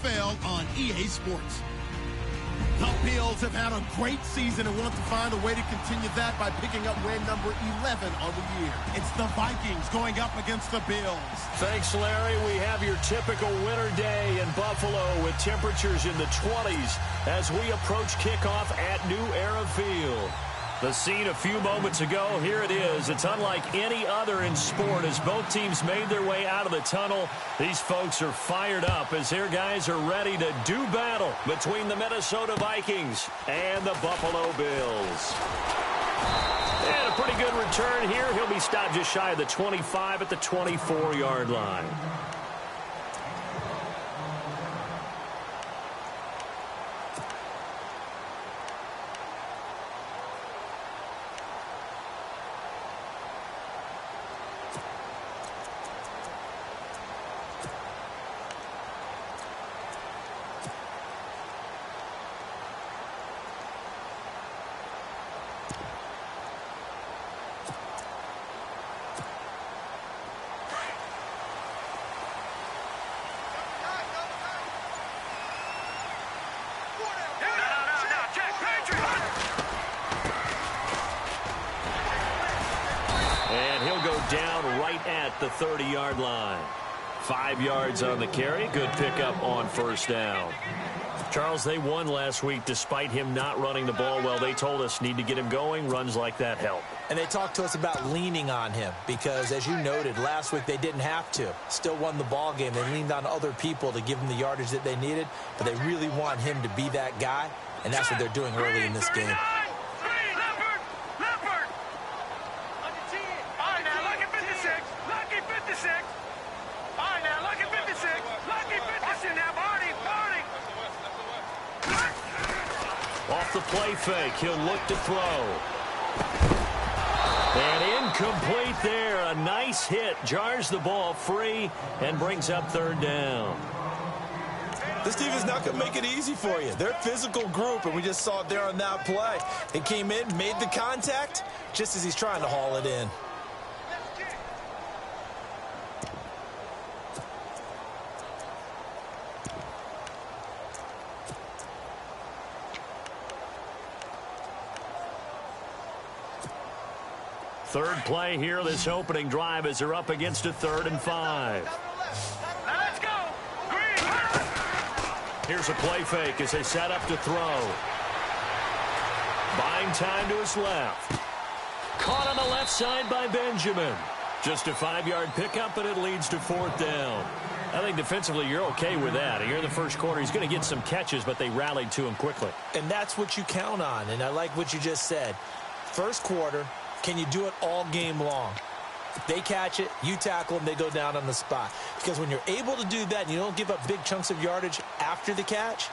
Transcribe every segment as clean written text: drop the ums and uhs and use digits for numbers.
NFL on EA Sports. The Bills have had a great season and want to find a way to continue that by picking up win number 11 on the year. It's the Vikings going up against the Bills. Thanks, Larry. We have your typical winter day in Buffalo with temperatures in the 20s as we approach kickoff at New Era Field. The scene a few moments ago, here it is. It's unlike any other in sport as both teams made their way out of the tunnel. These folks are fired up as their guys are ready to do battle between the Minnesota Vikings and the Buffalo Bills. And a pretty good return here. He'll be stopped just shy of the 25 at the 24-yard line. Down right at the 30-yard line. 5 yards on the carry. Good pickup on first down. Charles, they won last week despite him not running the ball well. They told us need to get him going. Runs like that help. And they talked to us about leaning on him because, as you noted, last week they didn't have to. Still won the ball game. They leaned on other people to give them the yardage that they needed, but they really want him to be that guy, and that's what they're doing early in this game. Off the play fake, he'll look to throw. And incomplete there. A nice hit. Jars the ball free and brings up third down. This team is not going to make it easy for you. They're a physical group, and we just saw it there on that play. He came in, made the contact, just as he's trying to haul it in. Third play here, this opening drive as they're up against a 3rd and 5. Let's go. Here's a play fake as they set up to throw. Buying time to his left. Caught on the left side by Benjamin. Just a 5-yard pickup, and it leads to 4th down. I think defensively you're okay with that. Here in the first quarter, he's going to get some catches, but they rallied to him quickly. And that's what you count on, and I like what you just said. First quarter, can you do it all game long? They catch it, you tackle them, they go down on the spot. Because when you're able to do that and you don't give up big chunks of yardage after the catch,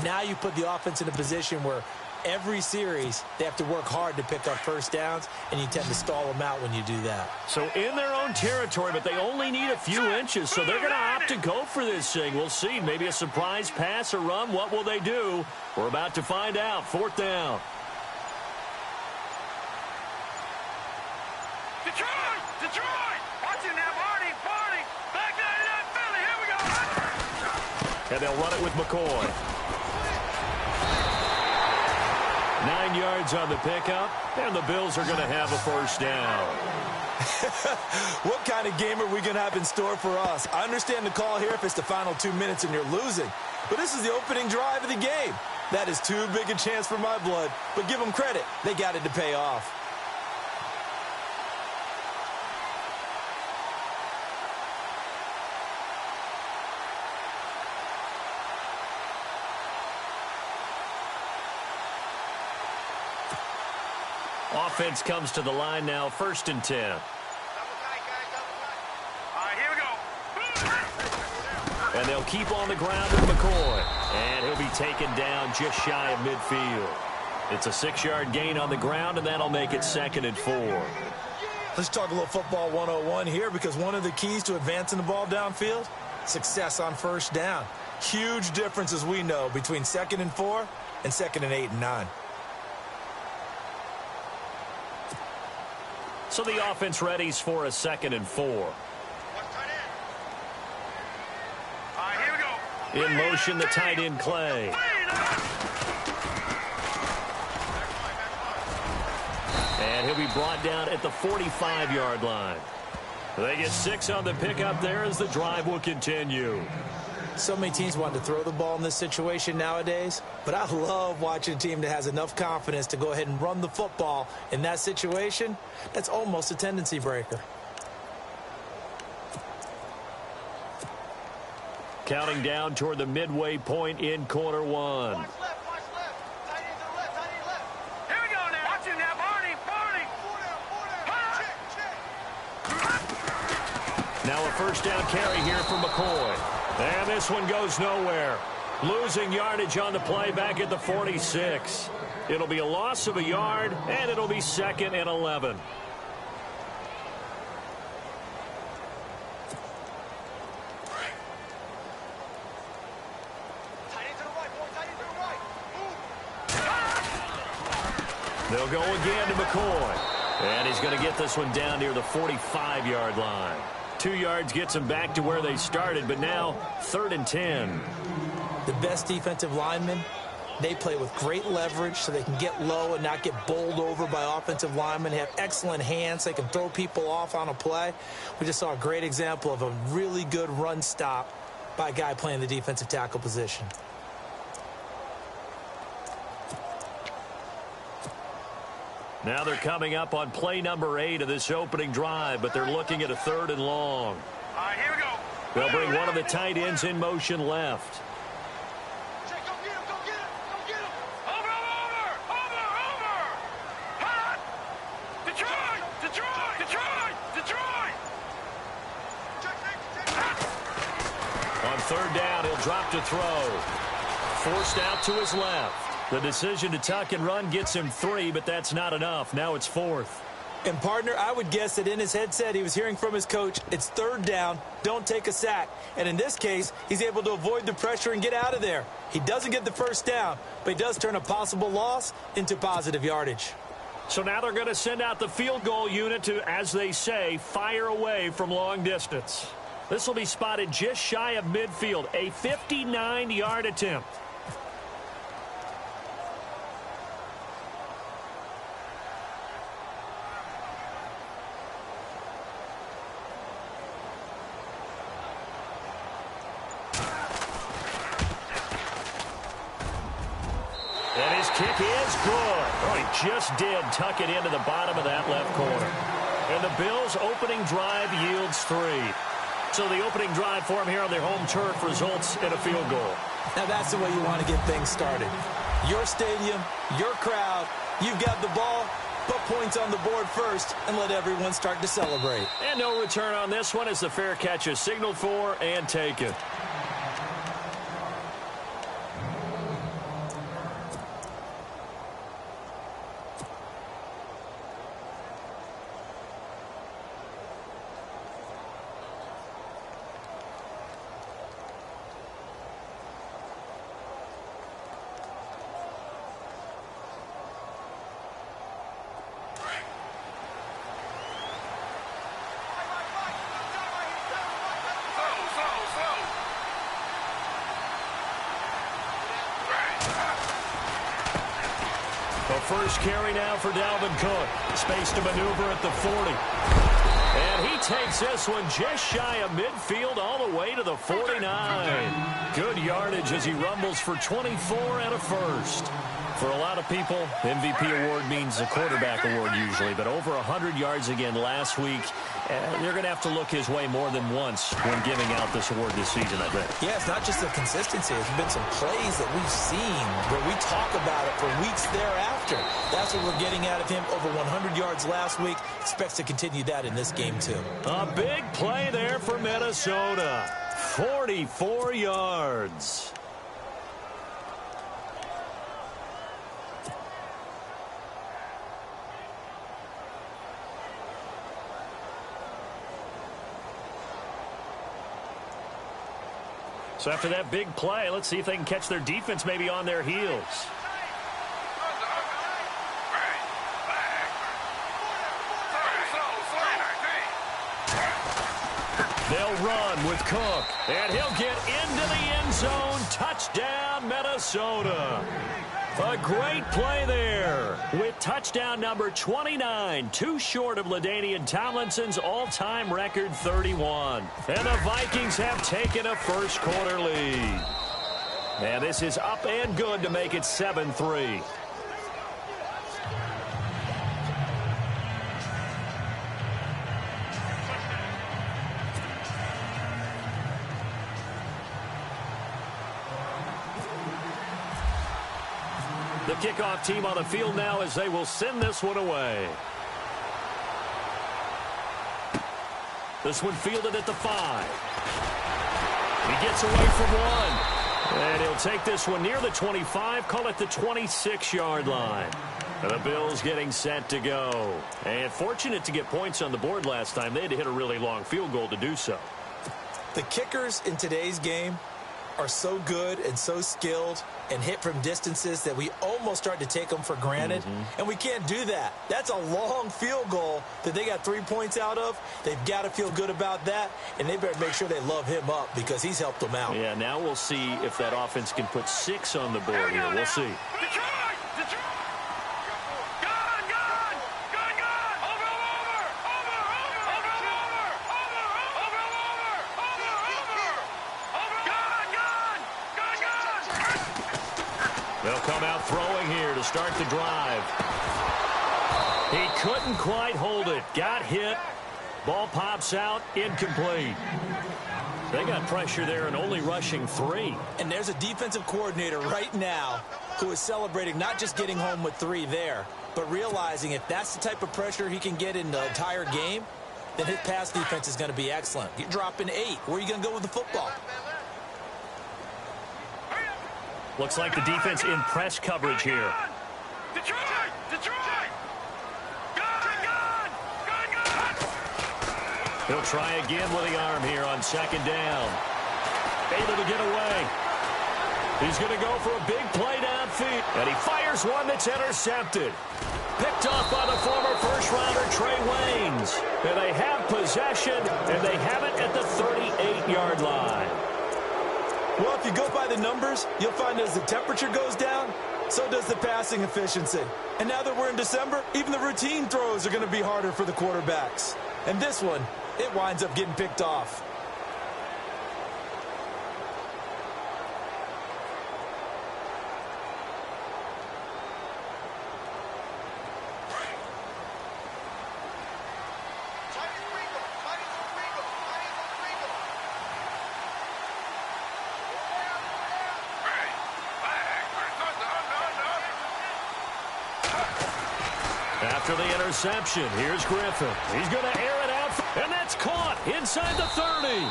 now you put the offense in a position where every series they have to work hard to pick up first downs, and you tend to stall them out when you do that. So in their own territory, but they only need a few inches, so they're going to opt to go for this thing. We'll see. Maybe a surprise pass or run. What will they do? We're about to find out. 4th down. Detroit! Watch it now, Barney! Back 99 Philly, here we go! And they'll run it with McCoy. 9 yards on the pickup, and the Bills are going to have a first down. What kind of game are we going to have in store for us? I understand the call here if it's the final 2 minutes and you're losing, but this is the opening drive of the game. That is too big a chance for my blood, but give them credit. They got it to pay off. Offense comes to the line now, 1st and 10. All right, here we go. And they'll keep on the ground with McCoy. And he'll be taken down just shy of midfield. It's a 6-yard gain on the ground, and that'll make it 2nd and 4. Let's talk a little football 101 here, because one of the keys to advancing the ball downfield, success on first down. Huge difference, as we know, between 2nd and 4 and 2nd and 8 and 9. So the offense readies for a 2nd and 4. All right, here we go. In motion, the tight end, Clay. And he'll be brought down at the 45-yard line. They get 6 on the pickup there as the drive will continue. So many teams want to throw the ball in this situation nowadays, but I love watching a team that has enough confidence to go ahead and run the football in that situation. That's almost a tendency breaker. Counting down toward the midway point in quarter one. Watch left. Tight end to the left. Here we go now. Watch him now, Barney. Now a first down carry here from McCoy. And this one goes nowhere. Losing yardage on the play back at the 46. It'll be a loss of a yard, and it'll be 2nd and 11. They'll go again to McCoy. And he's going to get this one down near the 45-yard line. 2 yards gets them back to where they started, but now 3rd and 10. The best defensive linemen, they play with great leverage so they can get low and not get bowled over by offensive linemen. They have excellent hands. They can throw people off on a play. We just saw a great example of a really good run stop by a guy playing the defensive tackle position. Now they're coming up on play number 8 of this opening drive, but they're looking at a 3rd and long. All right, here we go. They'll bring one of the tight ends in motion left. Check, go get him. Over. Hot. Detroit. On 3rd down, he'll drop to throw. Forced out to his left. The decision to tuck and run gets him 3, but that's not enough. Now it's 4th. And, partner, I would guess that in his headset he was hearing from his coach, it's 3rd down, don't take a sack. And in this case, he's able to avoid the pressure and get out of there. He doesn't get the first down, but he does turn a possible loss into positive yardage. So now they're going to send out the field goal unit to, as they say, fire away from long distance. This will be spotted just shy of midfield, a 59-yard attempt. And his kick is good. Oh, he just did tuck it into the bottom of that left corner. And the Bills' opening drive yields 3. So the opening drive for them here on their home turf results in a field goal. Now that's the way you want to get things started. Your stadium, your crowd, you've got the ball, put points on the board first and let everyone start to celebrate. And no return on this one as the fair catch is signaled for and taken. First carry now for Dalvin Cook. Space to maneuver at the 40. And he takes this one just shy of midfield all the way to the 49. Good yardage as he rumbles for 24 and a first. For a lot of people, MVP award means a quarterback award usually, but over 100 yards again last week. They're going to have to look his way more than once when giving out this award this season, I think. Yeah, it's not just the consistency. There's been some plays that we've seen where we talk about it for weeks thereafter. That's what we're getting out of him. Over 100 yards last week. Expects to continue that in this game, too. A big play there for Minnesota. 44 yards. So after that big play, let's see if they can catch their defense maybe on their heels. They'll run with Cook, and he'll get into the end zone. Touchdown, Minnesota. A great play there with touchdown number 29, too short of LaDainian Tomlinson's all-time record 31. And the Vikings have taken a first-quarter lead. And this is up and good to make it 7-3. The kickoff team on the field now as they will send this one away. This one fielded at the 5. He gets away from one. And he'll take this one near the 25, call it the 26-yard line. And the Bills getting set to go. And fortunate to get points on the board last time. They had to hit a really long field goal to do so. The kickers in today's game are so good and so skilled and hit from distances that we almost start to take them for granted. And we can't do that. That's a long field goal that they got 3 points out of. They've got to feel good about that, and they better make sure they love him up because he's helped them out. Yeah, now we'll see if that offense can put 6 on the board here. We'll see. They'll come out throwing here to start the drive. He couldn't quite hold it. Got hit. Ball pops out. Incomplete. They got pressure there and only rushing 3. And there's a defensive coordinator right now who is celebrating not just getting home with 3 there, but realizing if that's the type of pressure he can get in the entire game, then his pass defense is going to be excellent. You're dropping 8. Where are you going to go with the football? Looks like the defense in press coverage here. Detroit! He'll try again with the arm here on second down. Able to get away. He's going to go for a big play downfield. And he fires one that's intercepted. Picked off by the former first-rounder Trey Waynes. And they have possession, and they have it at the 38-yard line. Well, if you go by the numbers, you'll find as the temperature goes down, so does the passing efficiency. And now that we're in December, even the routine throws are going to be harder for the quarterbacks. And this one, it winds up getting picked off. After the interception, here's Griffin. He's going to air it out, and that's caught inside the 30.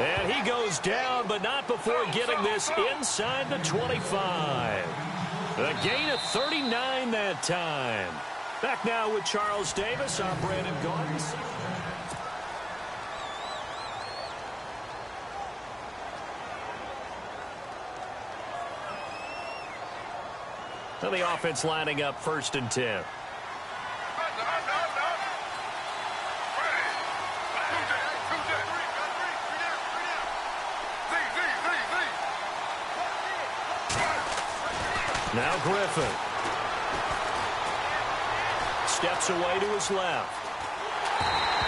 And he goes down, but not before getting this inside the 25. A gain of 39 that time. Back now with Charles Davis. I'm Brandon Gordon. And the offense lining up 1st and 10. Now Griffin. Steps away to his left.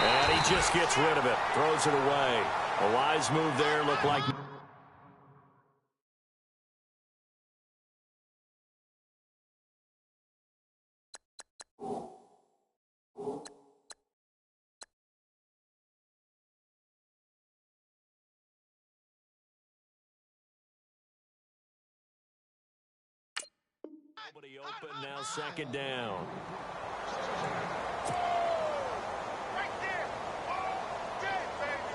And he just gets rid of it. Throws it away. A wise move there. Looked like... Nobody open, now 2nd down. Right there. Good, baby.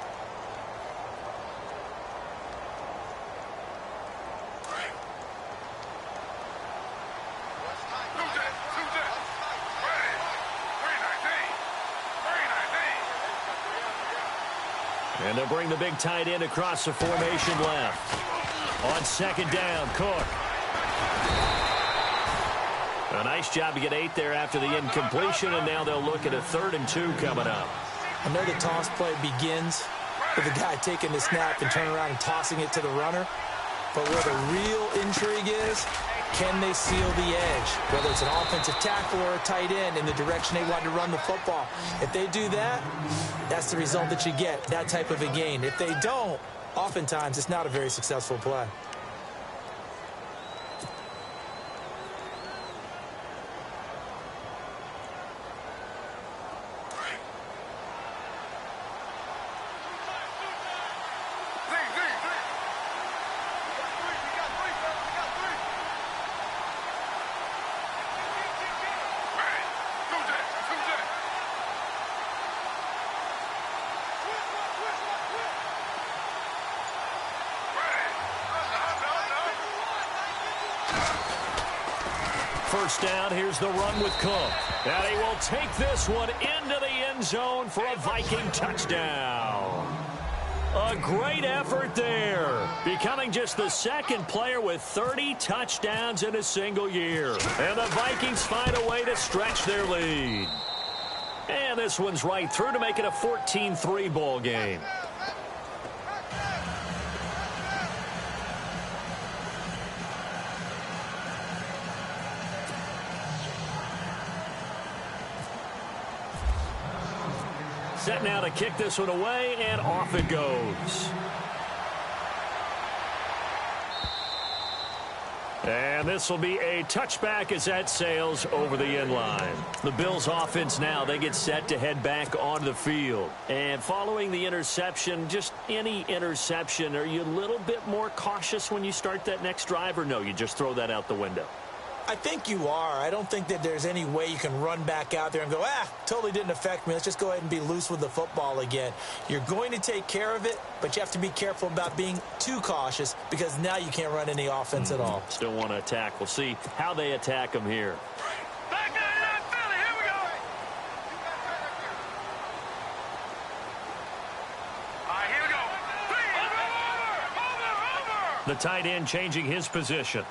And they'll bring the big tight end across the formation left. On 2nd down, Cook. A nice job to get 8 there after the incompletion, and now they'll look at a 3rd and 2 coming up. I know the toss play begins with the guy taking the snap and turning around and tossing it to the runner. But where the real intrigue is, can they seal the edge? Whether it's an offensive tackle or a tight end in the direction they want to run the football. If they do that, that's the result that you get, that type of a gain. If they don't, oftentimes it's not a very successful play. First down, here's the run with Cook. And he will take this one into the end zone for a Viking touchdown. A great effort there, becoming just the second player with 30 touchdowns in a single year. And the Vikings find a way to stretch their lead. And this one's right through to make it a 14-3 ball game. Set now to kick this one away, and off it goes. And this will be a touchback as that sails over the end line. The Bills offense now, they get set to head back onto the field. And following the interception, just any interception, are you a little bit more cautious when you start that next drive, or no, you just throw that out the window? I think you are. I don't think that there's any way you can run back out there and go, totally didn't affect me. Let's just go ahead and be loose with the football again. You're going to take care of it, but you have to be careful about being too cautious because now you can't run any offense at all. Still want to attack. We'll see how they attack them here. Back down that Philly. Here we go. All right, here we go. Over. The tight end changing his position.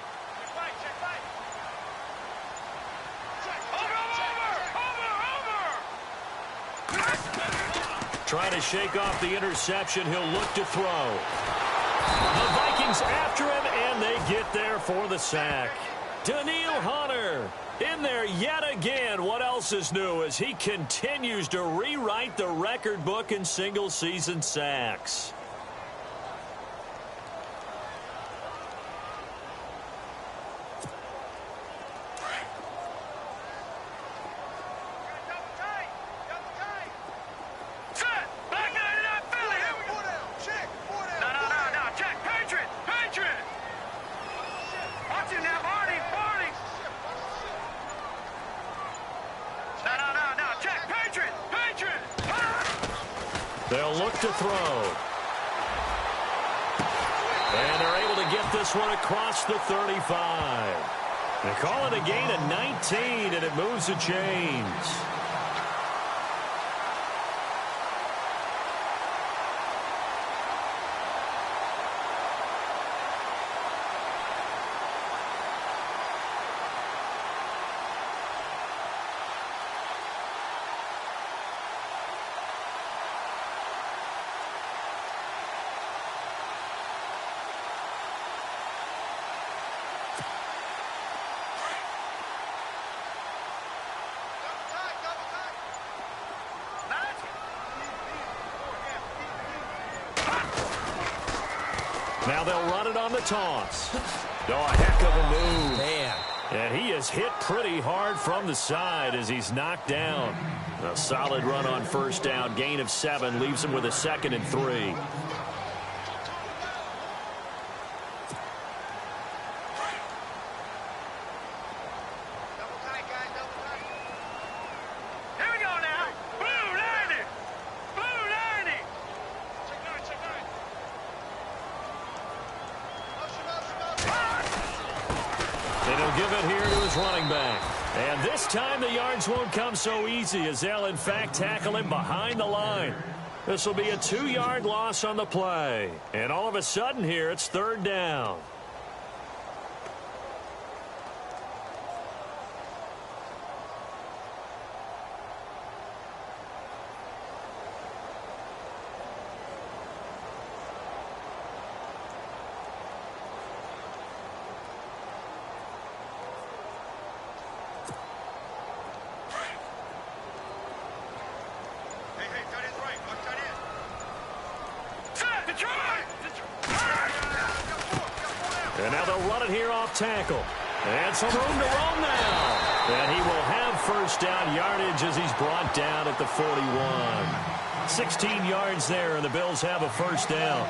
Trying to shake off the interception. He'll look to throw. The Vikings after him, and they get there for the sack. Daniil Hunter in there yet again. What else is new as he continues to rewrite the record book in single-season sacks. They'll look to throw. And they're able to get this one across the 35. They call it a gain of 19, and it moves the chains. Now they'll run it on the toss. Oh, a heck of a move. Man. And he is hit pretty hard from the side as he's knocked down. A solid run on first down. Gain of 7 leaves him with a 2nd and 3. And this time the yards won't come so easy as they'll in fact tackle him behind the line. This will be a 2-yard loss on the play. And all of a sudden here it's 3rd down. And now they'll run it here off tackle. And some room to roam now. And he will have first down yardage as he's brought down at the 41. 16 yards there, and the Bills have a first down.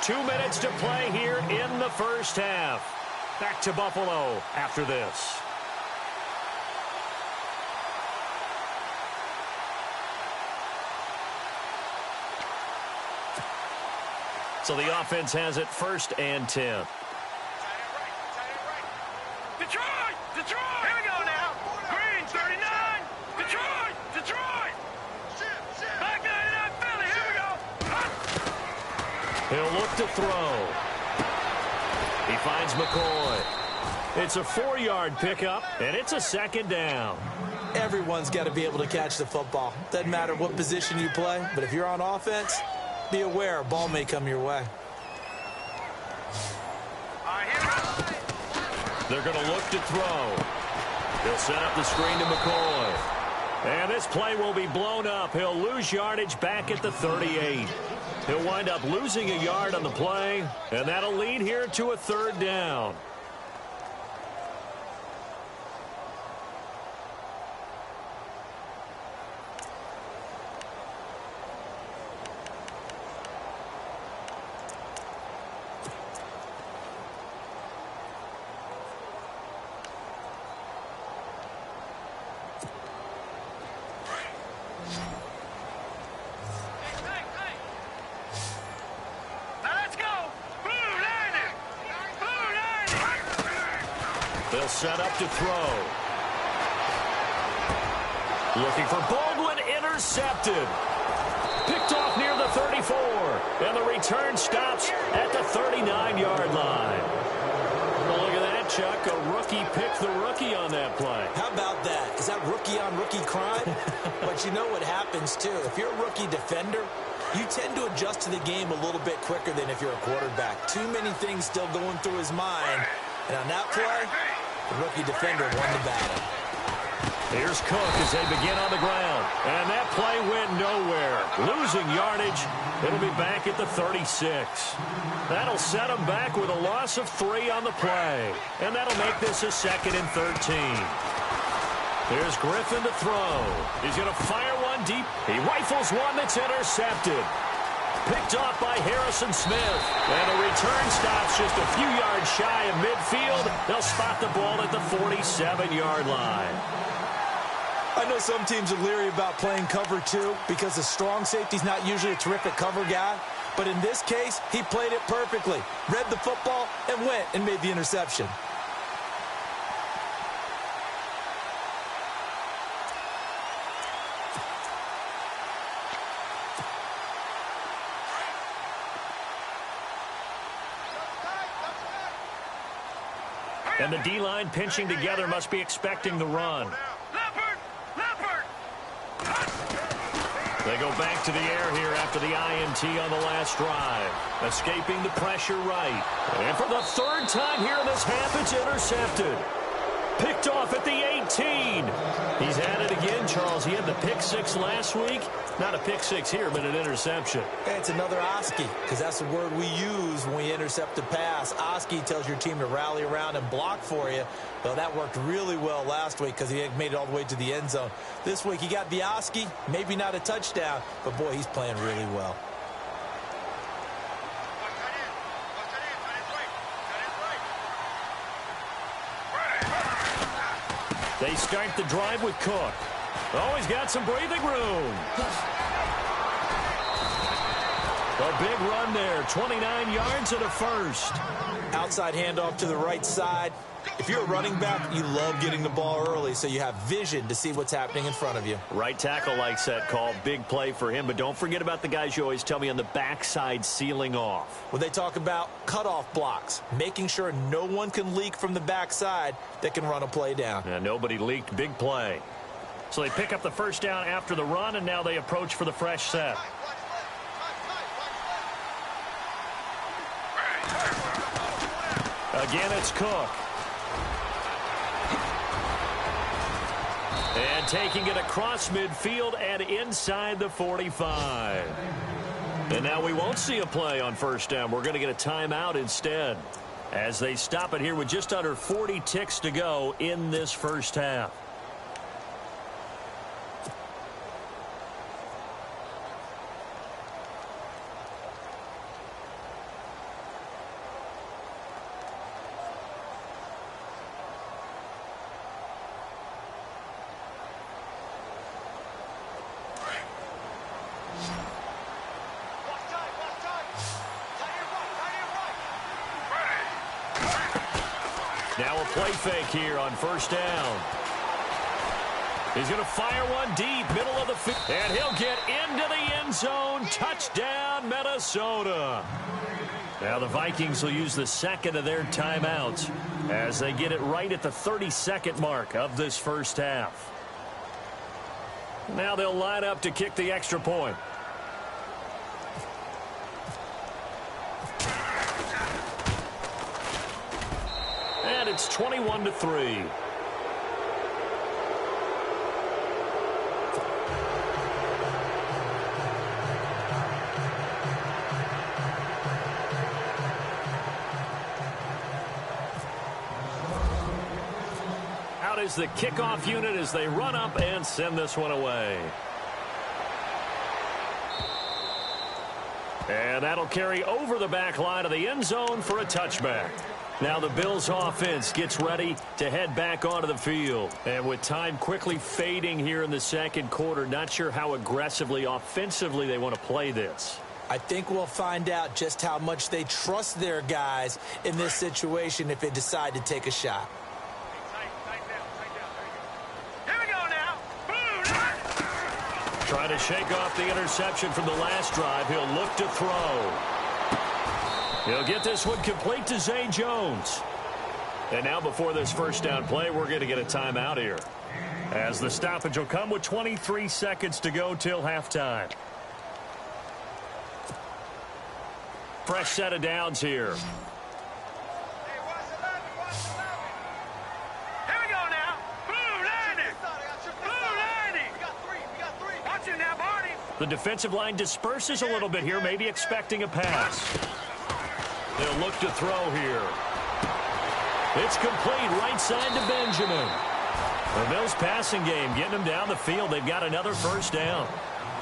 Two minutes to play here in the first half. Back to Buffalo after this. So the offense has it 1st and 10. Detroit! Detroit! Here we go now. Green, 39. Detroit! Back 99, Philly. Here we go. He'll look to throw. He finds McCoy. It's a 4-yard pickup, and it's a 2nd down. Everyone's got to be able to catch the football. Doesn't matter what position you play, but if you're on offense, be aware a ball may come your way. They're going to look to throw. He'll set up the screen to McCoy. And this play will be blown up. He'll lose yardage back at the 38. He'll wind up losing a yard on the play, and that'll lead here to a 3rd down. They'll set up to throw. Looking for Baldwin, intercepted. Picked off near the 34. And the return stops at the 39-yard line. Well, look at that, Chuck. A rookie picked the rookie on that play. How about that? Is that rookie-on-rookie crime? But you know what happens, too. If you're a rookie defender, you tend to adjust to the game a little bit quicker than if you're a quarterback. Too many things still going through his mind. And on that play, the rookie defender won the battle. Here's Cook as they begin on the ground. And that play went nowhere. Losing yardage. It'll be back at the 36. That'll set them back with a loss of 3 on the play. And that'll make this a 2nd and 13. Here's Griffin to throw. He's going to fire one deep. He rifles one that's intercepted. Picked off by Harrison Smith. And the return stops just a few yards shy of midfield. They'll spot the ball at the 47-yard line. I know some teams are leery about playing cover 2 because the strong safety's not usually a terrific cover guy. But in this case, he played it perfectly. Read the football and went and made the interception. And the D-line pinching together must be expecting the run. They go back to the air here after the INT on the last drive. Escaping the pressure right. And for the 3rd time here in this half, it's intercepted. Picked off at the 18. He's had it again, Charles. He had the pick 6 last week. Not a pick 6 here, but an interception. It's another Oski, because that's the word we use when we intercept a pass. Oski tells your team to rally around and block for you. Though that worked really well last week because he made it all the way to the end zone. This week he got the Oski, maybe not a touchdown, but boy, he's playing really well. They start the drive with Cook. Oh, he's got some breathing room. A big run there, 29 yards and a first. Outside handoff to the right side. If you're a running back, you love getting the ball early so you have vision to see what's happening in front of you. Right tackle likes that call. Big play for him. But don't forget about the guys you always tell me on the backside sealing off. When they talk about cutoff blocks, making sure no one can leak from the backside that can run a play down. Yeah, nobody leaked. Big play. So they pick up the first down after the run, and now they approach for the fresh set. Again, it's Cook. And taking it across midfield and inside the 45. And now we won't see a play on first down. We're going to get a timeout instead, as they stop it here with just under 40 ticks to go in this first half. Now a play fake here on first down. He's going to fire one deep, middle of the field, and he'll get into the end zone. Touchdown, Minnesota. Now the Vikings will use the second of their timeouts as they get it right at the 30-second mark of this first half. Now they'll line up to kick the extra point. And it's 21-3. Out is the kickoff unit as they run up and send this one away. And that'll carry over the back line of the end zone for a touchback. Now the Bills offense gets ready to head back onto the field. And with time quickly fading here in the second quarter, not sure how aggressively, offensively they want to play this. I think we'll find out just how much they trust their guys in this situation if they decide to take a shot. Here we go now. Trying to shake off the interception from the last drive. He'll look to throw. He'll get this one complete to Zay Jones. And now before this first down play, we're going to get a timeout here, as the stoppage will come with 23 seconds to go till halftime. Fresh set of downs here. Hey, watch 11, watch 11. Here we go now. Blue landing. Blue landing. We got three. Watch it now, Barney. The defensive line disperses a little bit here, maybe expecting a pass. They'll look to throw here. It's complete right side to Benjamin. The Bills passing game getting them down the field. They've got another first down.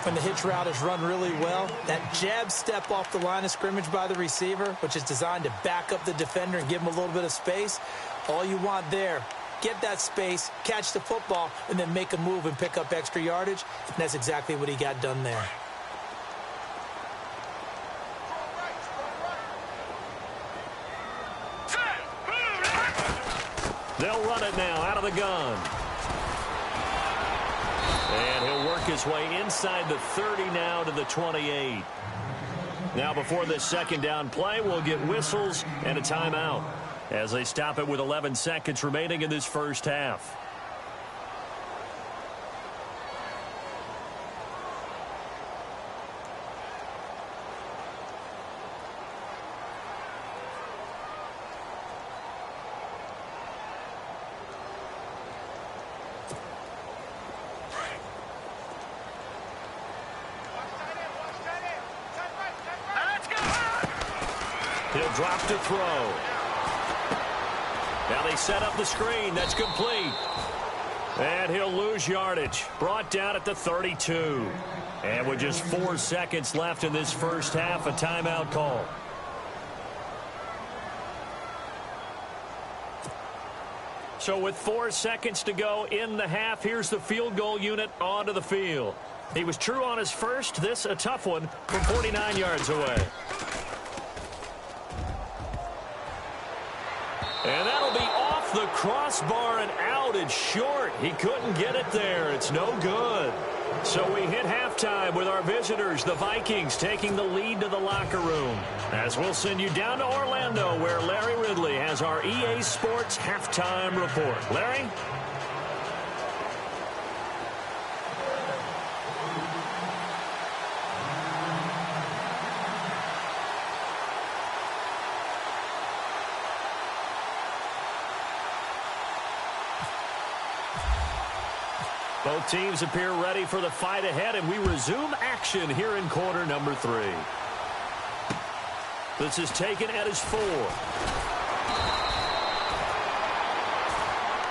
When the hitch route is run really well, that jab step off the line of scrimmage by the receiver, which is designed to back up the defender and give him a little bit of space, all you want there, get that space, catch the football, and then make a move and pick up extra yardage. And that's exactly what he got done there. They'll run it now out of the gun. And he'll work his way inside the 30 now to the 28. Now before this second down play, we'll get whistles and a timeout as they stop it with 11 seconds remaining in this first half. He'll drop to throw. Now they set up the screen. That's complete. And he'll lose yardage. Brought down at the 32. And with just 4 seconds left in this first half, a timeout call. So with 4 seconds to go in the half, here's the field goal unit onto the field. He was true on his first. This a tough one from 49 yards away. And that'll be off the crossbar and out. It's short. He couldn't get it there. It's no good. So we hit halftime with our visitors, the Vikings, taking the lead to the locker room. As we'll send you down to Orlando, where Larry Ridley has our EA Sports halftime report. Larry? Both teams appear ready for the fight ahead, and we resume action here in quarter number 3. This is taken at his 4.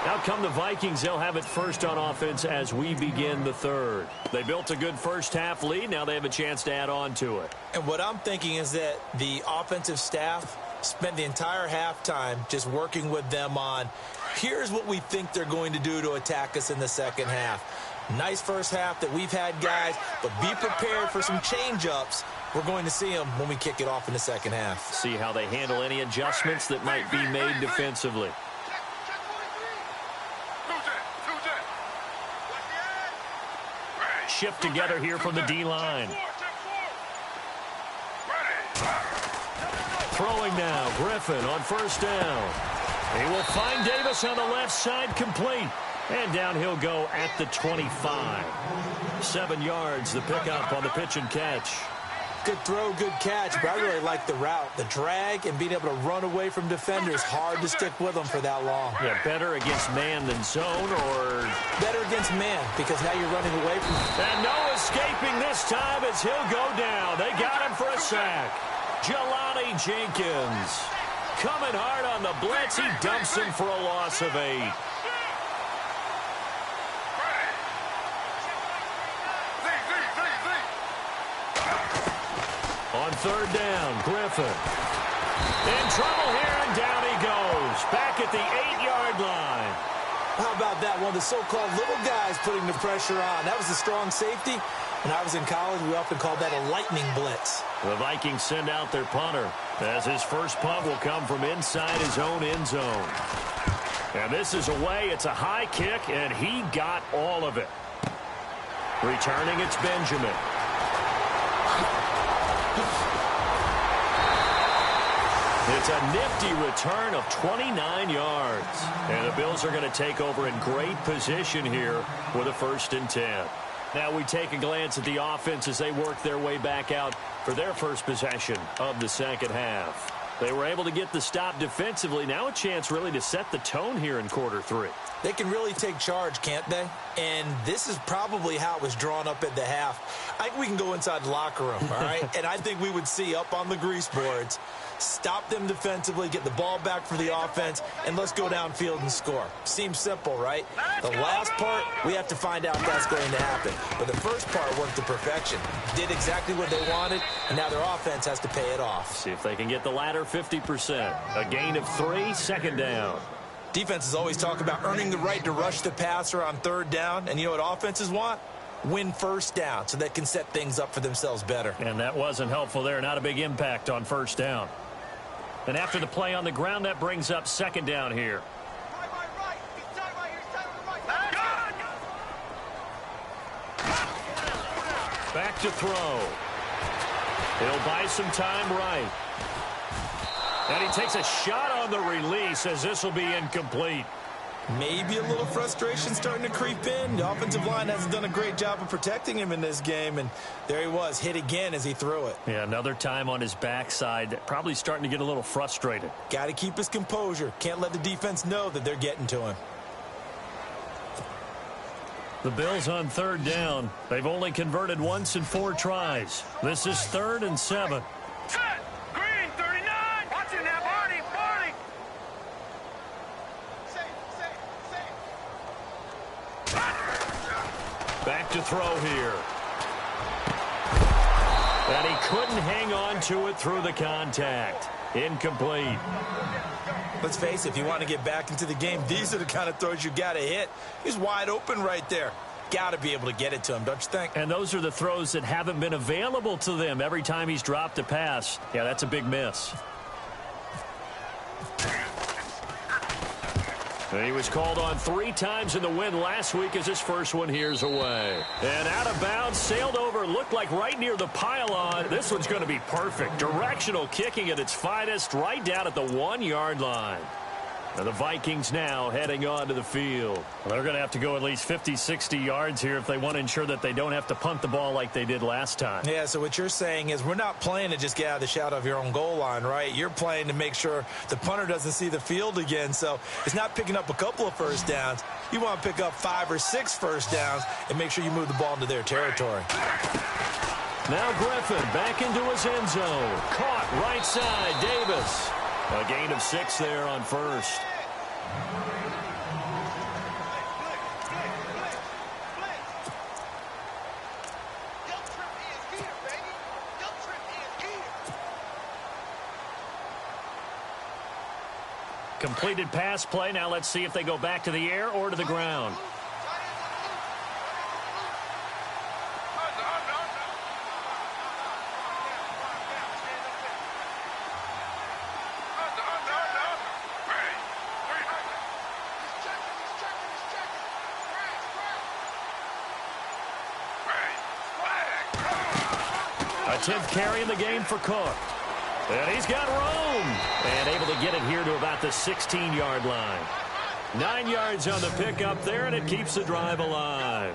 Out come the Vikings. They'll have it first on offense as we begin the third. They built a good first-half lead. Now they have a chance to add on to it. And what I'm thinking is that the offensive staff spent the entire halftime just working with them on, here's what we think they're going to do to attack us in the second half. Nice first half that we've had, guys, but be prepared for some change-ups. We're going to see them when we kick it off in the second half. See how they handle any adjustments that might be made defensively. Shift together here from the D-line. Throwing now, Griffin on first down. He will find Davis on the left side, complete. And down he'll go at the 25. 7 yards, the pickup on the pitch and catch. Good throw, good catch, but I really like the route. The drag and being able to run away from defenders, hard to stick with them for that long. Yeah, better against man than zone, or... Better against man, because now you're running away from... And no escaping this time as he'll go down. They got him for a sack. Jelani Jenkins coming hard on the blitz. He dumps him for a loss of 8. On third down, Griffin. In trouble here, and down he goes. Back at the 8-yard line. How about that? One of the so-called little guys putting the pressure on. That was a strong safety. When I was in college, we often called that a lightning blitz. The Vikings send out their punter, as his first punt will come from inside his own end zone. And this is away. It's a high kick, and he got all of it. Returning, it's Benjamin. It's a nifty return of 29 yards. And the Bills are going to take over in great position here with a 1st and 10. Now we take a glance at the offense as they work their way back out for their first possession of the second half. They were able to get the stop defensively. Now a chance really to set the tone here in quarter 3. They can really take charge, can't they? And this is probably how it was drawn up at the half. I think we can go inside the locker room, all right? And I think we would see up on the grease boards, stop them defensively, get the ball back for the offense, and let's go downfield and score. Seems simple, right? The last part, we have to find out if that's going to happen. But the first part worked to perfection. Did exactly what they wanted, and now their offense has to pay it off. See if they can get the latter 50%. A gain of 3, second down. Defenses always talk about earning the right to rush the passer on third down, and you know what offenses want? Win first down so they can set things up for themselves better. And that wasn't helpful there. Not a big impact on first down. And after the play on the ground, that brings up second down here. Back to throw. He'll buy some time right. And he takes a shot on the release as this will be incomplete. Maybe a little frustration starting to creep in. The offensive line hasn't done a great job of protecting him in this game, and there he was, hit again as he threw it. Yeah, another time on his backside, probably starting to get a little frustrated. Got to keep his composure. Can't let the defense know that they're getting to him. The Bills on third down. They've only converted once in 4 tries. This is 3rd and 7. Green, 39. Watch it now, Barney. Back to throw here. And he couldn't hang on to it through the contact. Incomplete. Let's face it, if you want to get back into the game, these are the kind of throws you got to hit. He's wide open right there. Got to be able to get it to him, don't you think? And those are the throws that haven't been available to them every time he's dropped a pass. Yeah, that's a big miss. And he was called on 3 times in the win last week as his first one here's away. And out of bounds, sailed over, looked like right near the pylon. This one's going to be perfect. Directional kicking at its finest, right down at the 1-yard line. And the Vikings now heading onto the field. Well, they're going to have to go at least 50, 60 yards here if they want to ensure that they don't have to punt the ball like they did last time. Yeah, so what you're saying is we're not playing to just get out of the shadow of your own goal line, right? You're playing to make sure the punter doesn't see the field again. So it's not picking up a couple of first downs. You want to pick up 5 or 6 first downs and make sure you move the ball into their territory. Now Griffin back into his end zone. Caught right side, Davis. A gain of 6 there on first. Completed pass play. Now let's see if they go back to the air or to the ground. A 10th carry in the game for Cook. And he's got room. And able to get it here to about the 16-yard line. 9 yards on the pickup there, and it keeps the drive alive.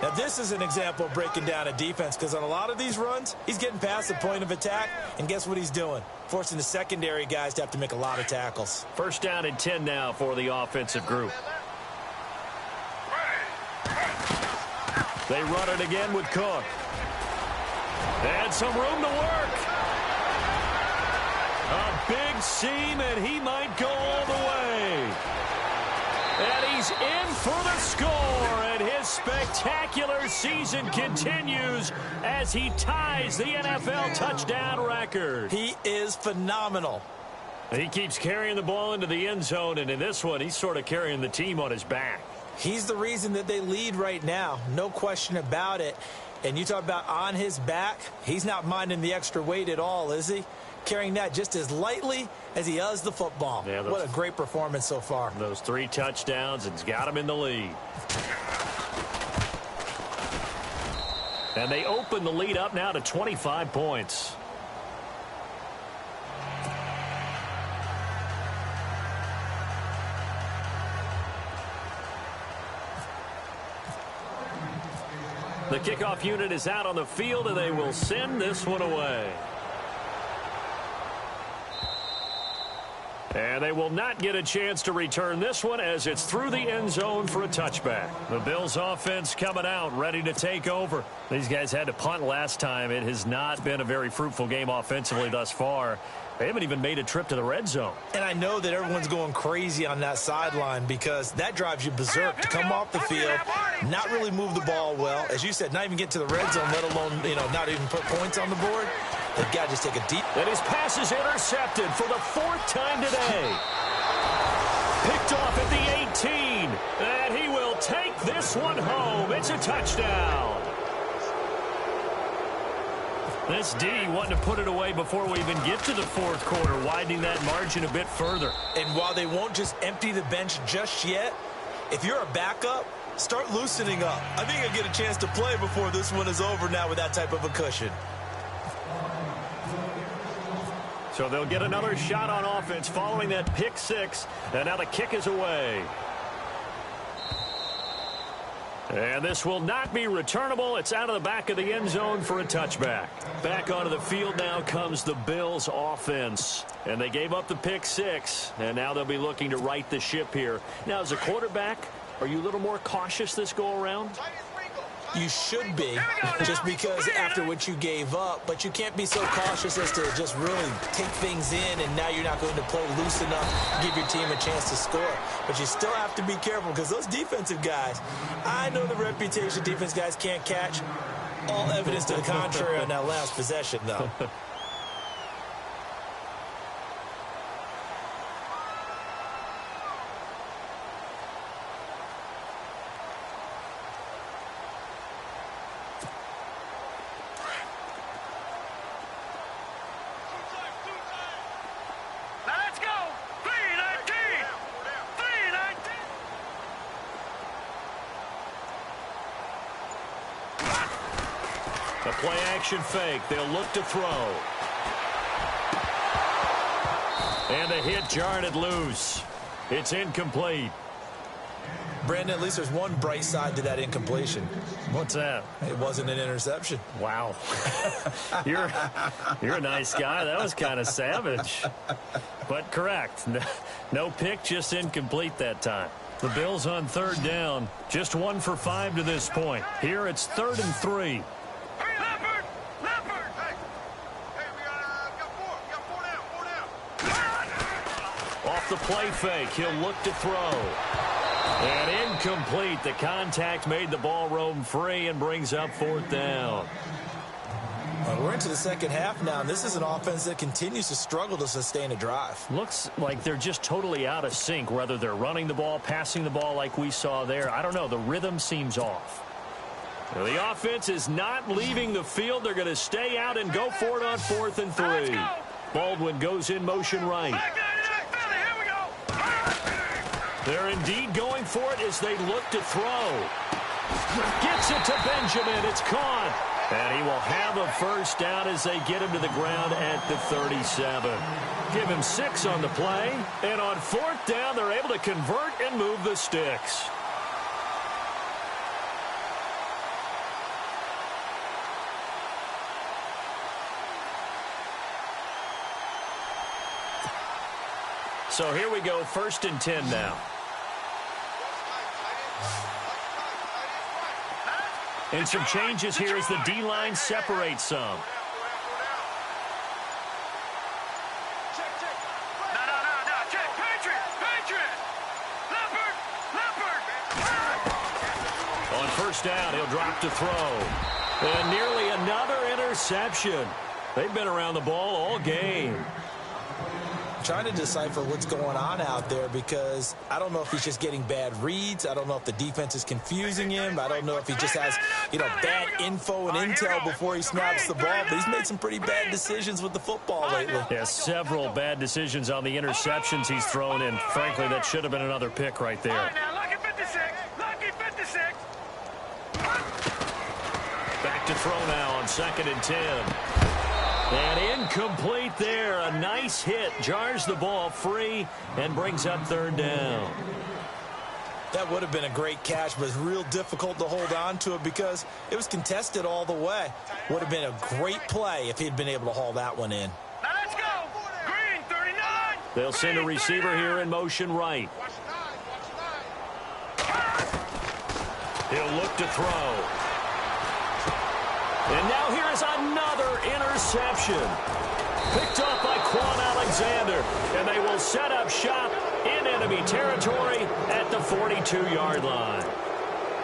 Now, this is an example of breaking down a defense because on a lot of these runs, he's getting past the point of attack, and guess what he's doing? Forcing the secondary guys to have to make a lot of tackles. First down and 10 now for the offensive group. They run it again with Cook. And some room to work. A big seam, and he might go all the way. And he's in for the score, and his spectacular season continues as he ties the NFL touchdown record. He is phenomenal. He keeps carrying the ball into the end zone, and in this one, he's sort of carrying the team on his back. He's the reason that they lead right now, no question about it. And you talk about on his back, he's not minding the extra weight at all, is he? Carrying that just as lightly as he does the football. Yeah, what a great performance so far. Those 3 touchdowns, it's got him in the lead. And they open the lead up now to 25 points. The kickoff unit is out on the field, and they will send this one away. And they will not get a chance to return this one as it's through the end zone for a touchback. The Bills offense coming out, ready to take over. These guys had to punt last time. It has not been a very fruitful game offensively thus far. They haven't even made a trip to the red zone. And I know that everyone's going crazy on that sideline because that drives you berserk to come off the field, not really move the ball well. As you said, not even get to the red zone, let alone, not even put points on the board. They've got to just take a deep. And his pass is intercepted for the 4th time today. Picked off at the 18. And he will take this one home. It's a touchdown. This D wanting to put it away before we even get to the 4th quarter, widening that margin a bit further. And while they won't just empty the bench just yet, if you're a backup, start loosening up. I think you'll get a chance to play before this one is over now with that type of a cushion. So they'll get another shot on offense following that pick 6, and now the kick is away. And this will not be returnable. It's out of the back of the end zone for a touchback. Back onto the field now comes the Bills offense. And they gave up the pick 6, and now they'll be looking to right the ship here. Now, as a quarterback, are you a little more cautious this go-around? You should be, just because after what you gave up, but you can't be so cautious as to just really take things in, and now you're not going to play loose enough to give your team a chance to score. But you still have to be careful because those defensive guys, I know the reputation defense guys can't catch. All evidence to the contrary on that last possession, though. The play-action fake. They'll look to throw. And the hit jarred it loose. It's incomplete. Brandon, at least there's one bright side to that incompletion. What's that? It wasn't an interception. Wow. You're a nice guy. That was kind of savage. But correct. No pick, just incomplete that time. The Bills on third down. Just 1 for 5 to this point. Here it's 3rd and 3. Hey, Leopard! Leopard! Hey, we got 4. We got 4 down. Off the play fake, he'll look to throw. And incomplete. The contact made the ball roam free and brings up 4th down. We're into the second half now, and this is an offense that continues to struggle to sustain a drive. Looks like they're just totally out of sync, whether they're running the ball, passing the ball like we saw there. I don't know. The rhythm seems off. Now, the offense is not leaving the field. They're going to stay out and go for it on 4th and 3. Baldwin goes in motion right. They're indeed going for it as they look to throw. Gets it to Benjamin. It's caught. And he will have a first down as they get him to the ground at the 37. Give him 6 on the play. And on 4th down, they're able to convert and move the sticks. So here we go, 1st and 10 now. And some changes here as the D-line separates some. No. Check. Patriot. Leopard. On 1st down, he'll drop to throw. And nearly another interception. They've been around the ball all game. Trying to decipher what's going on out there because I don't know if he's just getting bad reads. I don't know if the defense is confusing him. I don't know if he just has, bad info and intel before he snaps the ball. But he's made some pretty bad decisions with the football lately. Yeah, several bad decisions on the interceptions he's thrown in. Frankly, that should have been another pick right there. Lucky 56. Back to throw now on 2nd and 10. And incomplete there. A nice hit. Jars the ball free and brings up 3rd down. That would have been a great catch, but it's real difficult to hold on to it because it was contested all the way. Would have been a great play if he'd been able to haul that one in. Now let's go. Green, 39. They'll send a receiver here in motion right. He'll look to throw. And now here is another interception. Picked up by Quan Alexander. And they will set up shop in enemy territory at the 42-yard line.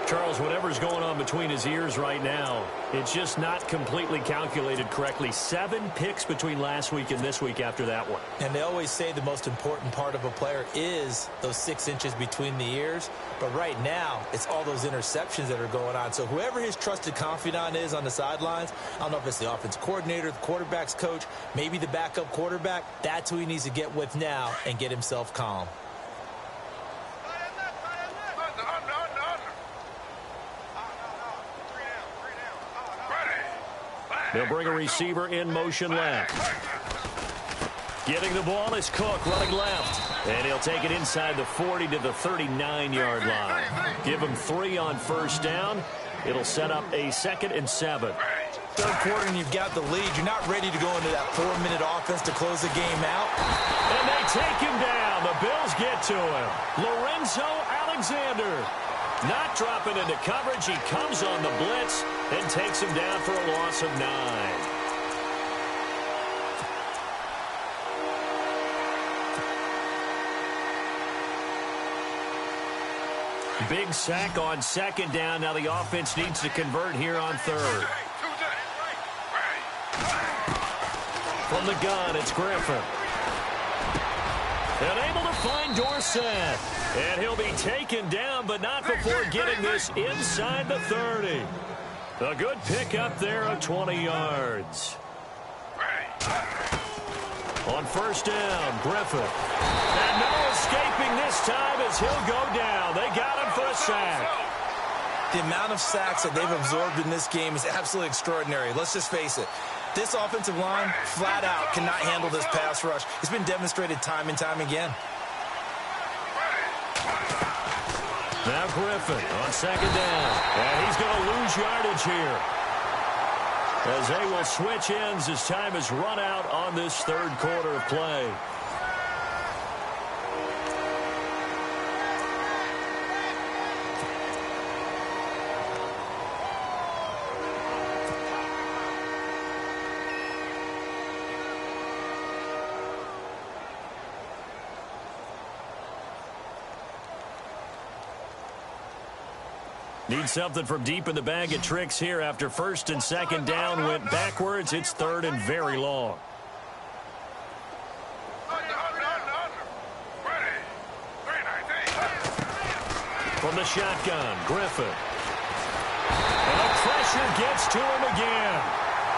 Charles, whatever's going on between his ears right now, it's just not completely calculated correctly. 7 picks between last week and this week after that one. And they always say the most important part of a player is those 6 inches between the ears. But right now, it's all those interceptions that are going on. So whoever his trusted confidant is on the sidelines, I don't know if it's the offense coordinator, the quarterback's coach, maybe the backup quarterback, that's who he needs to get with now and get himself calm. They'll bring a receiver in motion left. Getting the ball is Cook running left. And he'll take it inside the 40 to the 39-yard line. Give him 3 on 1st down. It'll set up a 2nd and 7. Third quarter and you've got the lead. You're not ready to go into that 4-minute offense to close the game out. And they take him down. The Bills get to him. Lorenzo Alexander. Not dropping into coverage. He comes on the blitz and takes him down for a loss of 9. Big sack on 2nd down. Now the offense needs to convert here on 3rd. From the gun, it's Griffin. And able to find Dorsett. And he'll be taken down, but not before getting this inside the 30. A good pick up there of 20 yards. On 1st down, Griffin. And no escaping this time as he'll go down. They got him for a sack. The amount of sacks that they've absorbed in this game is absolutely extraordinary. Let's just face it. This offensive line, flat out, cannot handle this pass rush. It's been demonstrated time and time again. Now Griffin on second down. And he's going to lose yardage here, as they will switch ends as time has run out on this third quarter of play. Need something from deep in the bag of tricks here after first and second down went backwards. It's third and very long. From the shotgun, Griffin. And the pressure gets to him again.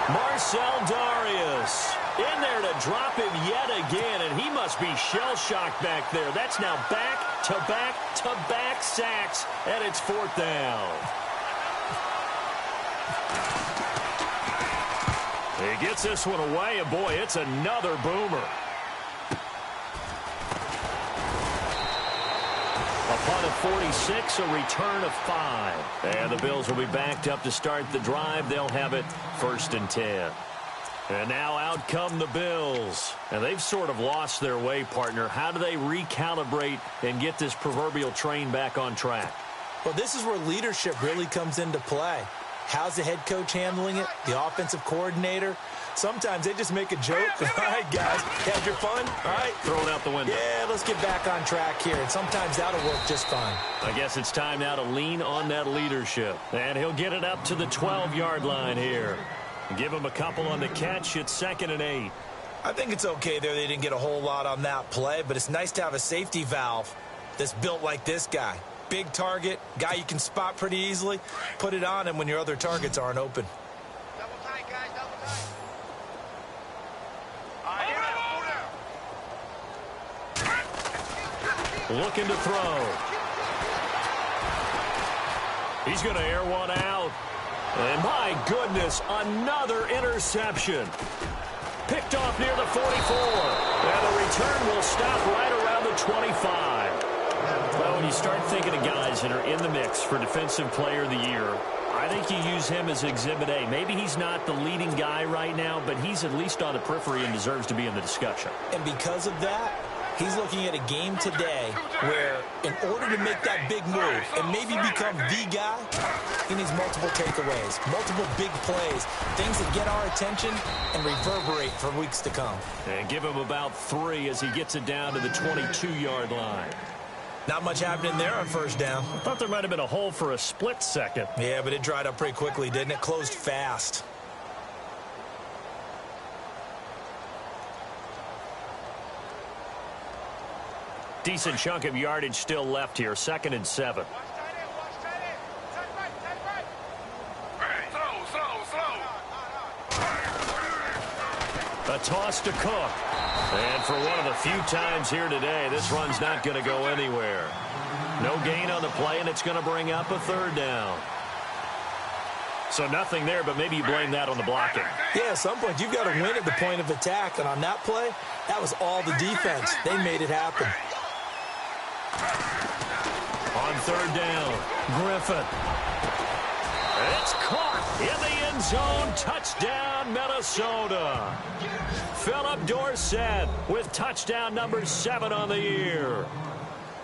Marcel Darius in there to drop him yet again, and he must be shell-shocked back there. That's now back-to-back-to-back sacks, and it's fourth down. He gets this one away, and boy, it's another boomer. Upon a 46, a return of 5. And the Bills will be backed up to start the drive. They'll have it first and 10. And now out come the Bills. And they've sort of lost their way, partner. How do they recalibrate and get this proverbial train back on track? Well, this is where leadership really comes into play. How's the head coach handling it? The offensive coordinator? Sometimes they just make a joke. All right, guys, had your fun? All right. Throw it out the window. Yeah, let's get back on track here. And sometimes that'll work just fine. I guess it's time now to lean on that leadership. And he'll get it up to the 12-yard line here. Give him a couple on the catch. It's 2nd and 8. I think it's okay there. They didn't get a whole lot on that play, but it's nice to have a safety valve that's built like this guy. Big target, guy you can spot pretty easily. Put it on him when your other targets aren't open. Double tight, guys, double tight. Looking to throw. He's going to air one out. And my goodness, another interception. Picked off near the 44. And the return will stop right around the 25. Well, when you start thinking of guys that are in the mix for Defensive Player of the Year, I think you use him as Exhibit A. Maybe he's not the leading guy right now, but he's at least on the periphery and deserves to be in the discussion. And because of that, he's looking at a game today where in order to make that big move and maybe become the guy, he needs multiple takeaways, multiple big plays, things that get our attention and reverberate for weeks to come. And give him about 3 as he gets it down to the 22-yard line. Not much happening there on first down. I thought there might have been a hole for a split second. Yeah, but it dried up pretty quickly, didn't it? Closed fast. Decent chunk of yardage still left here. 2nd and 7. Watch tight end, watch tight end. Tight right, tight right. A toss to Cook. And for one of the few times here today, this run's not going to go anywhere. No gain on the play, and it's going to bring up a 3rd down. So nothing there, but maybe you blame that on the blocking. Yeah, at some point, you've got to win at the point of attack. And on that play, that was all the defense. They made it happen. On 3rd down, Griffin. It's caught in the end zone. Touchdown, Minnesota. Philip Dorsett with touchdown number 7 on the year.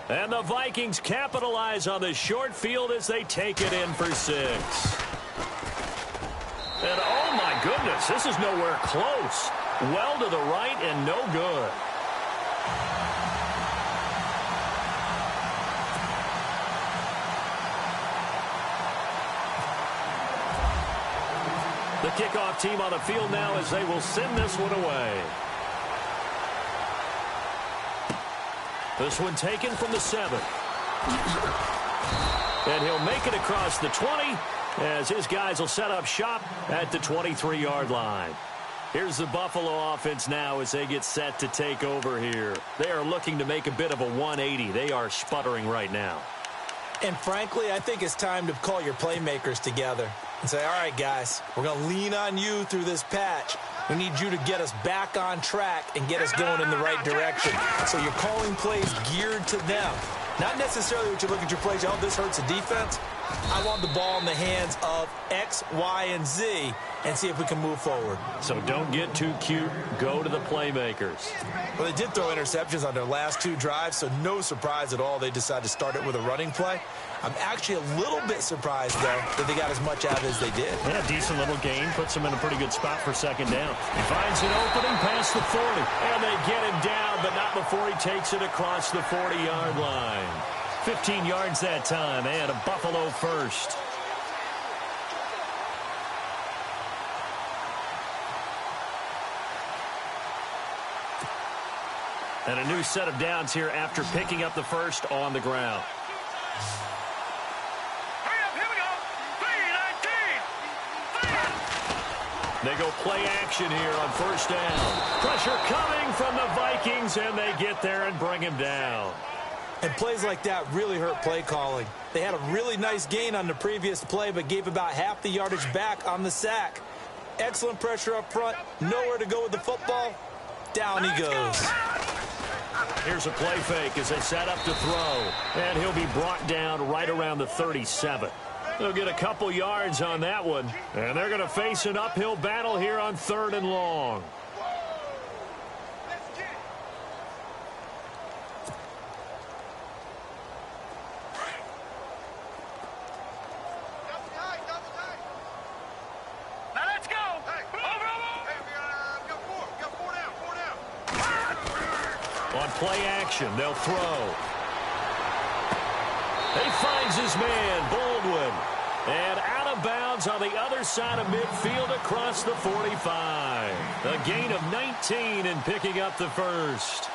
And the Vikings capitalize on the short field as they take it in for 6. And oh my goodness, this is nowhere close. Well to the right and no good. The kickoff team on the field now as they will send this one away. This one taken from the 7. And he'll make it across the 20 as his guys will set up shop at the 23-yard line. Here's the Buffalo offense now as they get set to take over here. They are looking to make a bit of a 180. They are sputtering right now. And frankly, I think it's time to call your playmakers together and say, all right, guys, we're going to lean on you through this patch. We need you to get us back on track and get us going in the right direction. So you're calling plays geared to them. Not necessarily what you look at your plays, oh, this hurts the defense. I want the ball in the hands of X, Y, and Z and see if we can move forward. So don't get too cute. Go to the playmakers. Well, they did throw interceptions on their last 2 drives, so no surprise at all they decided to start it with a running play. I'm actually a little bit surprised, though, that they got as much out as they did. Yeah, decent little gain. Puts them in a pretty good spot for second down. He finds an opening past the 40. And they get him down, but not before he takes it across the 40-yard line. 15 yards that time, and a Buffalo first. And a new set of downs here after picking up the first on the ground. Hurry up, here we go. 3-19. They go play action here on first down. Pressure coming from the Vikings, and they get there and bring him down. And plays like that really hurt play calling. They had a really nice gain on the previous play, but gave about half the yardage back on the sack. Excellent pressure up front. Nowhere to go with the football. Down he goes. Here's a play fake as they set up to throw. And he'll be brought down right around the 37. They'll get a couple yards on that one. And they're going to face an uphill battle here on 3rd and long. On play action, they'll throw. He finds his man, Baldwin. And out of bounds on the other side of midfield across the 45. A gain of 19 and picking up the first.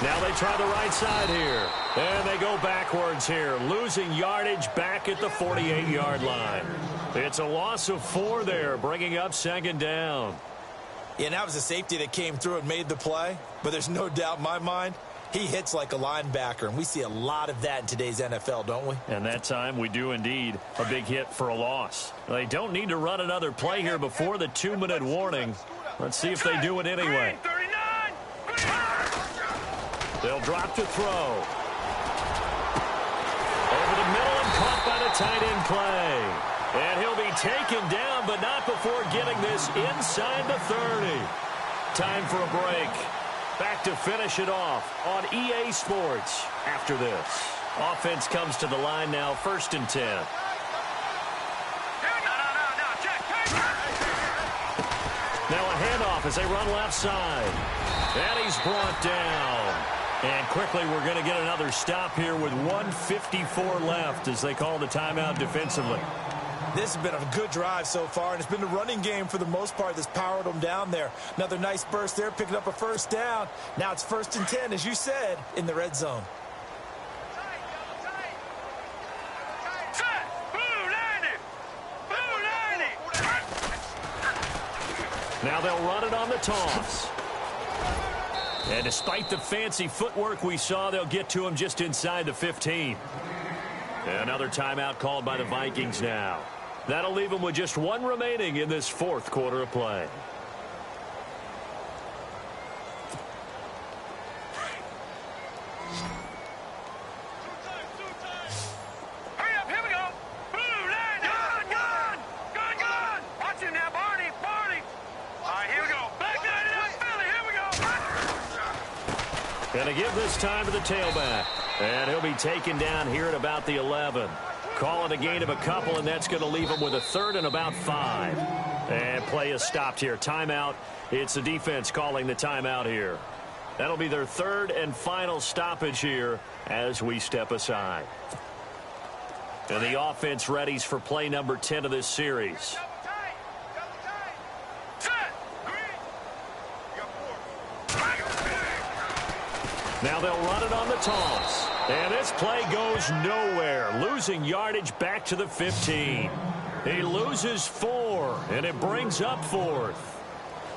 Now they try the right side here. And they go backwards here, losing yardage back at the 48-yard line. It's a loss of 4 there, bringing up second down. Yeah, and that was a safety that came through and made the play. But there's no doubt in my mind, he hits like a linebacker. And we see a lot of that in today's NFL, don't we? And that time we do indeed. A big hit for a loss. They don't need to run another play here before the 2-minute warning. Let's see if they do it anyway. They'll drop to throw. Over the middle and caught by the tight end play. And he'll be taken down, but not before getting this inside the 30. Time for a break. Back to finish it off on EA Sports after this. Offense comes to the line now, 1st and 10. Now a handoff as they run left side. And he's brought down. And quickly we're going to get another stop here with 1:54 left as they call the timeout defensively. This has been a good drive so far, and it's been the running game for the most part that's powered them down there. Another nice burst there, picking up a first down. Now it's 1st and 10, as you said, in the red zone. Now they'll run it on the toss. And despite the fancy footwork we saw, they'll get to him just inside the 15. Another timeout called by the Vikings now. That'll leave them with just 1 remaining in this 4th quarter of play. Going to give this time to the tailback. And he'll be taken down here at about the 11. Call it a gain of a couple, and that's going to leave him with a 3rd and about 5. And play is stopped here. Timeout. It's the defense calling the timeout here. That'll be their 3rd and final stoppage here as we step aside. And the offense readies for play number 10 of this series. Now they'll run it on the toss. And this play goes nowhere, losing yardage back to the 15. He loses 4, and it brings up 4th.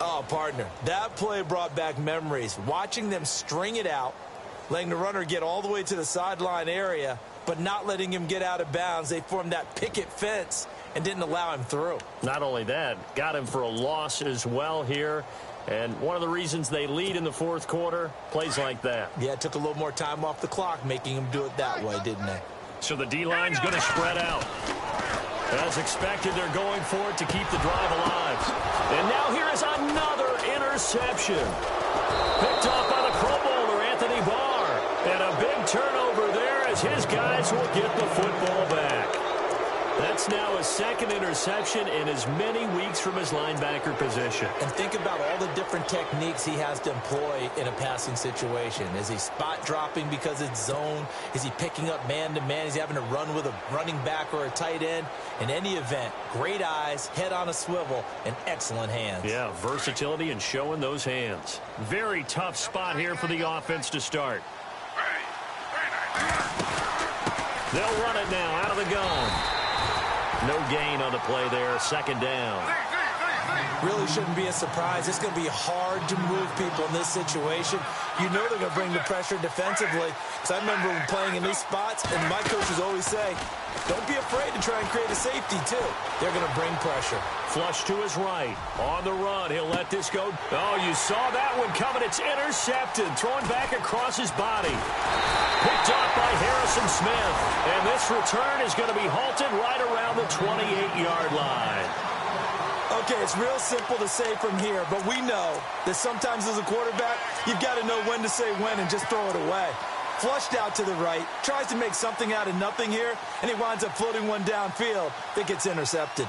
Oh, partner, that play brought back memories. Watching them string it out, letting the runner get all the way to the sideline area, but not letting him get out of bounds. They formed that picket fence and didn't allow him through. Not only that, got him for a loss as well here. And one of the reasons they lead in the fourth quarter, plays like that. Yeah, it took a little more time off the clock, making him do it that way, didn't they? So the D-line's going to spread out. As expected, they're going for it to keep the drive alive. And now here is another interception. Picked off by the Pro Bowler, Anthony Barr. And a big turnover there as his guys will get the football back. That's now his second interception in as many weeks from his linebacker position. And think about all the different techniques he has to employ in a passing situation. Is he spot dropping because it's zone? Is he picking up man-to-man? Is he having to run with a running back or a tight end? In any event, great eyes, head on a swivel, and excellent hands. Yeah, versatility and showing those hands. Very tough spot here for the offense to start. They'll run it now out of the gun. No gain on the play there, second down. Really shouldn't be a surprise. It's going to be hard to move people in this situation. You know they're going to bring the pressure defensively. Because I remember playing in these spots, and my coaches always say, don't be afraid to try and create a safety, too. They're going to bring pressure. Flush to his right. On the run, he'll let this go. Oh, you saw that one coming. It's intercepted. Thrown back across his body. Picked off by Harrison Smith. And this return is going to be halted right around the 28-yard line. Okay, it's real simple to say from here, but we know that sometimes as a quarterback, you've got to know when to say when and just throw it away. Flushed out to the right, tries to make something out of nothing here, and he winds up floating one downfield that gets intercepted.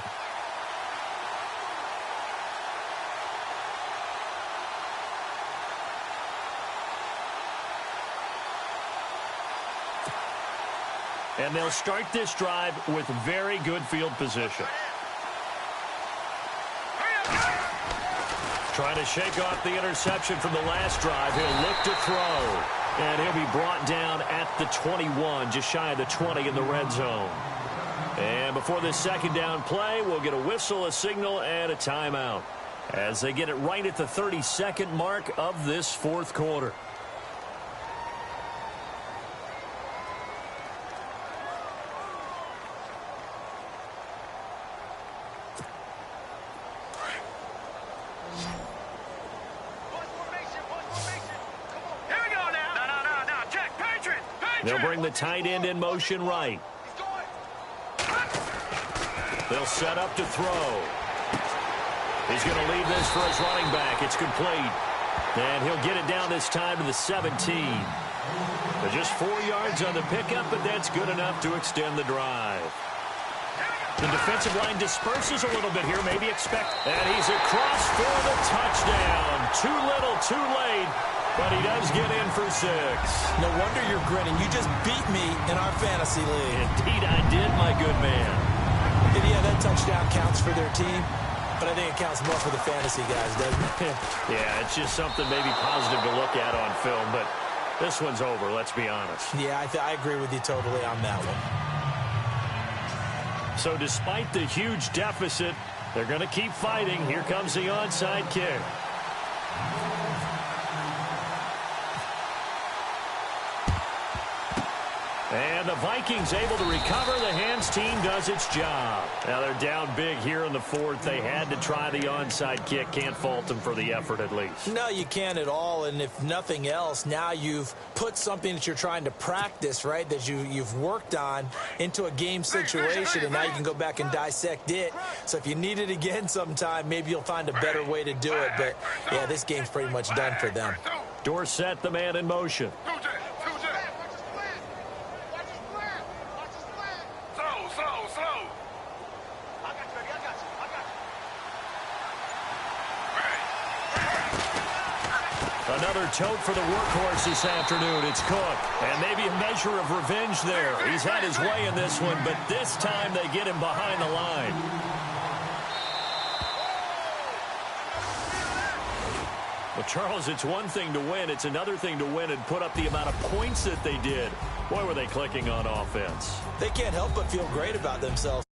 And they'll start this drive with very good field position. Trying to shake off the interception from the last drive. He'll look to throw. And he'll be brought down at the 21, just shy of the 20 in the red zone. And before this second down play, we'll get a whistle, a signal, and a timeout as they get it right at the 32nd mark of this fourth quarter. They'll bring the tight end in motion right. They'll set up to throw. He's going to leave this for his running back. It's complete. And he'll get it down this time to the 17. They're just 4 yards on the pickup, but that's good enough to extend the drive. The defensive line disperses a little bit here. Maybe expect. And he's across for the touchdown. Too little, too late. But he does get in for 6. No wonder you're grinning. You just beat me in our fantasy league. Indeed I did, my good man. And yeah, that touchdown counts for their team, but I think it counts more for the fantasy guys, doesn't it? Yeah, it's just something maybe positive to look at on film, but this one's over, let's be honest. Yeah, I agree with you totally on that one. So despite the huge deficit, they're going to keep fighting. Here comes the onside kick. And the Vikings able to recover. The hands team does its job. Now they're down big here in the fourth. They had to try the onside kick. Can't fault them for the effort at least. No, you can't at all. And if nothing else, now you've put something that you're trying to practice, right, that you've worked on into a game situation, and now you can go back and dissect it. So if you need it again sometime, maybe you'll find a better way to do it. But, yeah, this game's pretty much done for them. Dorsett, the man in motion. Another tote for the workhorse this afternoon. It's Cook. And maybe a measure of revenge there. He's had his way in this one, but this time they get him behind the line. Well, Charles, it's one thing to win. It's another thing to win and put up the amount of points that they did. Boy, were they clicking on offense. They can't help but feel great about themselves.